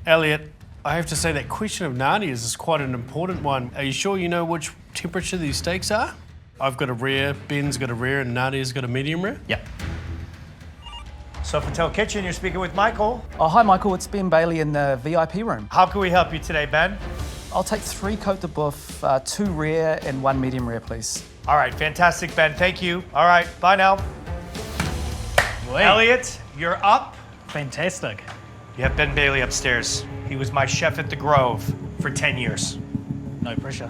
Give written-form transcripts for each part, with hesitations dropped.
Elliot, I have to say that question of Nadia's is quite an important one. Are you sure you know which temperature these steaks are? I've got a rare, Ben's got a rare, and Nadia's got a medium rare? Yep. Sofitel Kitchen, you're speaking with Michael. Oh, hi, Michael. It's Ben Bailey in the VIP room. How can we help you today, Ben? I'll take 3 Côte De Boeuf, 2 rare and 1 medium rare, please. All right, fantastic, Ben. Thank you. All right, bye now. Wait. Elliot, you're up. Fantastic. You have Ben Bailey upstairs. He was my chef at the Grove for 10 years. No pressure.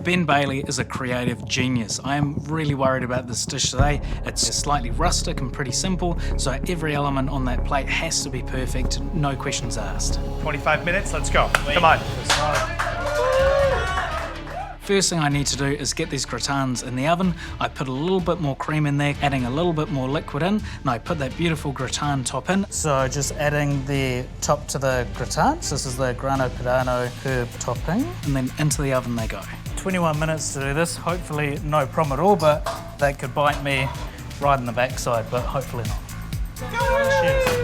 Ben Bailey is a creative genius. I am really worried about this dish today. It's slightly rustic and pretty simple, so every element on that plate has to be perfect, no questions asked. 25 minutes, let's go. Come on. First thing I need to do is get these gratins in the oven. I put a little bit more cream in there, adding a little bit more liquid in, and I put that beautiful gratin top in. So just adding the top to the gratin. So this is the grano padano herb topping. And then into the oven they go. 21 minutes to do this. Hopefully no problem at all, but that could bite me right in the backside, but hopefully not. Cheers.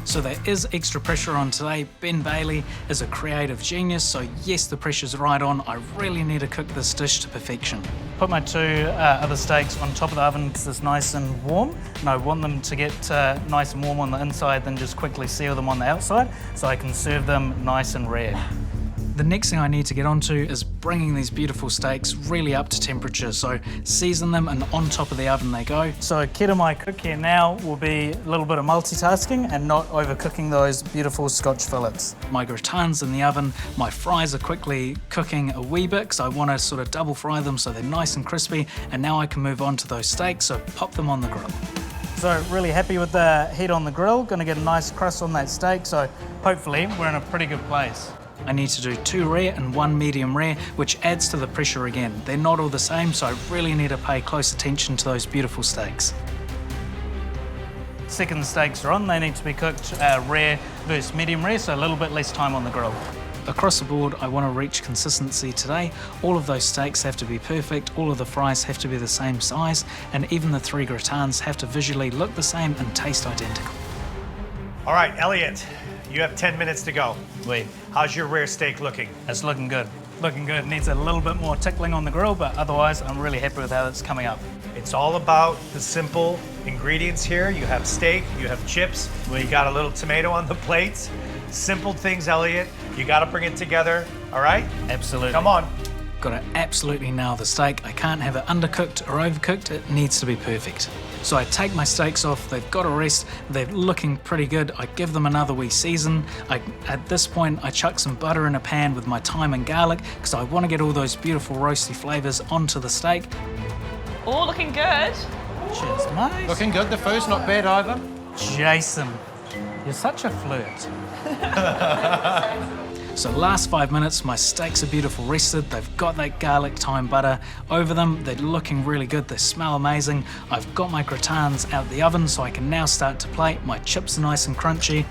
So there is extra pressure on today. Ben Bailey is a creative genius, so yes, the pressure's right on. I really need to cook this dish to perfection. Put my 2 other steaks on top of the oven because it's nice and warm. And I want them to get nice and warm on the inside, then just quickly seal them on the outside so I can serve them nice and rare. The next thing I need to get onto is bringing these beautiful steaks really up to temperature. So season them and on top of the oven they go. So key to my cook here now will be a little bit of multitasking and not overcooking those beautiful Scotch fillets. My gratins in the oven, my fries are quickly cooking a wee bit because I want to sort of double fry them so they're nice and crispy. And now I can move on to those steaks, so pop them on the grill. So really happy with the heat on the grill. Gonna get a nice crust on that steak, so hopefully we're in a pretty good place. I need to do 2 rare and 1 medium rare, which adds to the pressure again. They're not all the same, so I really need to pay close attention to those beautiful steaks. Second steaks are on, they need to be cooked rare versus medium rare, so a little bit less time on the grill. Across the board, I want to reach consistency today. All of those steaks have to be perfect, all of the fries have to be the same size, and even the 3 gratins have to visually look the same and taste identical. All right, Elliot, you have 10 minutes to go. Wait. How's your rare steak looking? It's looking good. Looking good. Needs a little bit more tickling on the grill, but otherwise I'm really happy with how it's coming up. It's all about the simple ingredients here. You have steak, you have chips, you got a little tomato on the plates. Simple things, Elliot. You got to bring it together, all right? Absolutely. Come on. Got to absolutely nail the steak. I can't have it undercooked or overcooked. It needs to be perfect. So I take my steaks off, they've got to rest, they're looking pretty good. I give them another wee season. At this point, I chuck some butter in a pan with my thyme and garlic because I want to get all those beautiful roasty flavours onto the steak. Oh, looking good. Cheers, mate. Looking good, the food's not bad either. Jason, you're such a flirt. So last 5 minutes, my steaks are beautiful rested. They've got that garlic thyme butter over them. They're looking really good. They smell amazing. I've got my gratins out the oven so I can now start to plate. My chips are nice and crunchy.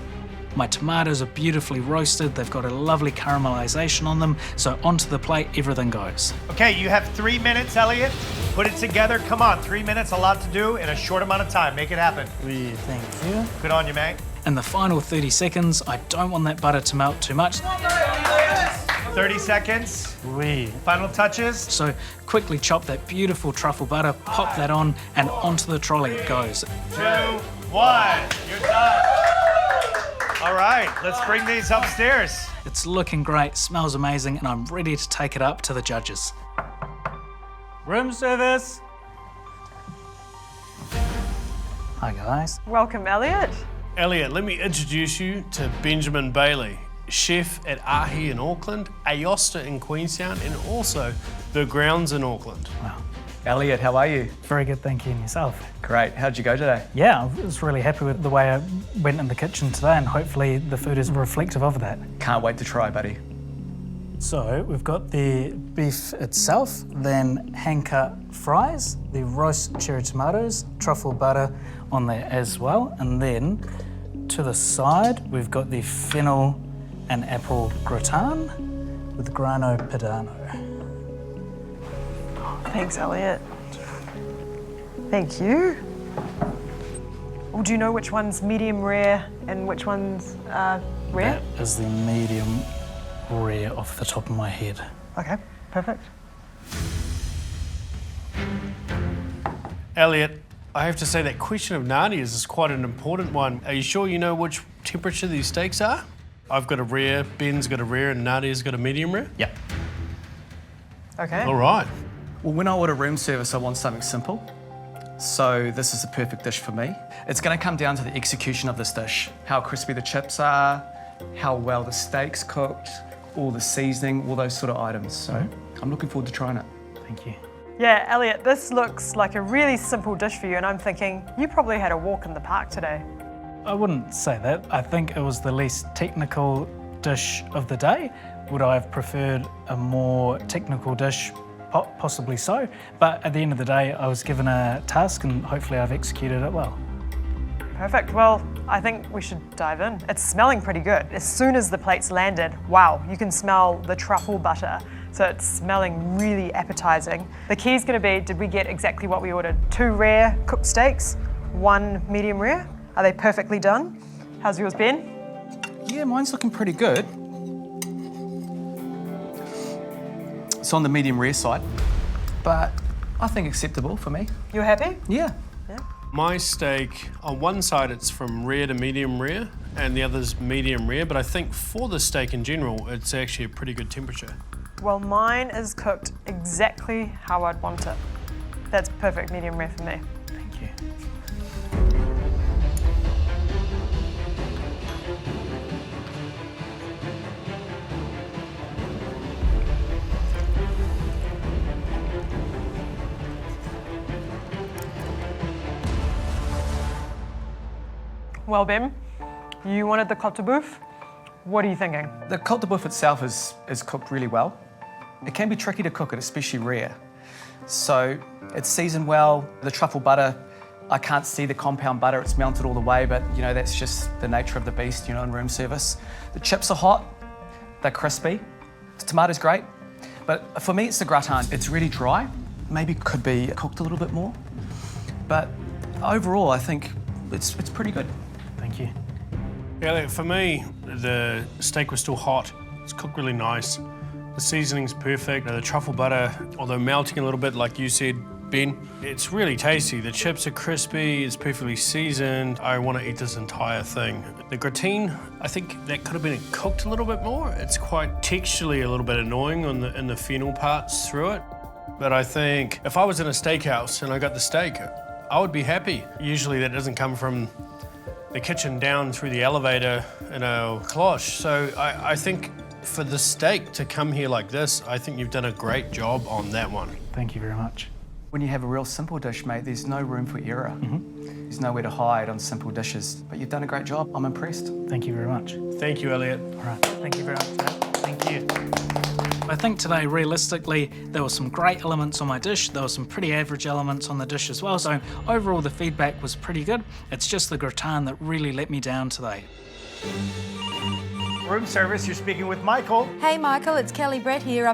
My tomatoes are beautifully roasted. They've got a lovely caramelization on them. So onto the plate, everything goes. Okay, you have 3 minutes, Elliot. Put it together. Come on, 3 minutes, a lot to do in a short amount of time. Make it happen. Thank you. Good on you, mate. In the final 30 seconds, I don't want that butter to melt too much. 30 seconds. Final touches. So quickly chop that beautiful truffle butter, pop that on, and onto the trolley it goes. 2, 1, you're done. All right, let's bring these upstairs. It's looking great, smells amazing, and I'm ready to take it up to the judges. Room service. Hi, guys. Welcome, Elliot. Elliot, let me introduce you to Benjamin Bailey, chef at Ahi in Auckland, Aosta in Queenstown, and also The Grounds in Auckland. Wow. Elliot, how are you? Very good, thank you, and yourself? Great. How'd you go today? Yeah, I was really happy with the way I went in the kitchen today, and hopefully the food is reflective of that. Can't wait to try, buddy. So we've got the beef itself, then hand-cut fries, the roast cherry tomatoes, truffle butter on there as well, and then to the side we've got the fennel and apple gratin with grano padano. Thanks, Elliot. Thank you. Well, do you know which one's medium rare and which one's Rare? That is the medium rare off the top of my head. Okay, perfect. Elliot, I have to say that question of Nadia's is quite an important one. Are you sure you know which temperature these steaks are? I've got a rare, Ben's got a rare, and Nadia's got a medium rare? Yep. Okay. All right. Well, when I order room service, I want something simple. So this is the perfect dish for me. It's going to come down to the execution of this dish. How crispy the chips are, how well the steak's cooked, all the seasoning, all those sort of items. So I'm looking forward to trying it. Thank you. Yeah, Elliot, this looks like a really simple dish for you, and I'm thinking you probably had a walk in the park today. I wouldn't say that. I think it was the least technical dish of the day. Would I have preferred a more technical dish? Possibly so. But at the end of the day, I was given a task and hopefully I've executed it well. Perfect. Well, I think we should dive in. It's smelling pretty good. As soon as the plate's landed, wow, you can smell the truffle butter. So it's smelling really appetizing. The key is going to be, did we get exactly what we ordered? 2 rare cooked steaks, 1 medium rare. Are they perfectly done? How's yours, Ben? Yeah, mine's looking pretty good. It's on the medium rare side, but I think acceptable for me. You happy? Yeah. My steak, on one side it's from rare to medium rare, and the other's medium rare, but I think for the steak in general, it's actually a pretty good temperature. Well, mine is cooked exactly how I'd want it. That's perfect medium rare for me. Thank you. Well, Ben, you wanted the Côte De Boeuf. What are you thinking? The Côte De Boeuf itself is cooked really well. It can be tricky to cook it, especially rare. So it's seasoned well. The truffle butter, I can't see the compound butter. It's melted all the way, but you know, that's just the nature of the beast, you know, in room service. The chips are hot, they're crispy. The tomato's great, but for me, it's the gratin. It's really dry. Maybe could be cooked a little bit more, but overall, I think it's pretty good. Thank you. Yeah, for me, the steak was still hot. It's cooked really nice. The seasoning's perfect. The truffle butter, although melting a little bit, like you said, Ben, it's really tasty. The chips are crispy, it's perfectly seasoned. I want to eat this entire thing. The gratin, I think that could have been cooked a little bit more. It's quite texturally a little bit annoying in the fennel parts through it. But I think if I was in a steakhouse and I got the steak, I would be happy. Usually that doesn't come from the kitchen down through the elevator in a cloche. So I think for the steak to come here like this, I think you've done a great job on that one. Thank you very much. When you have a real simple dish, mate, there's no room for error. There's nowhere to hide on simple dishes. But you've done a great job. I'm impressed. Thank you very much. Thank you, Elliot. All right. Thank you very much. Thank you. I think today, realistically, there were some great elements on my dish. There were some pretty average elements on the dish as well. So overall, the feedback was pretty good. It's just the gratin that really let me down today. Room service, you're speaking with Michael. Hey Michael, it's Kelly Brett here.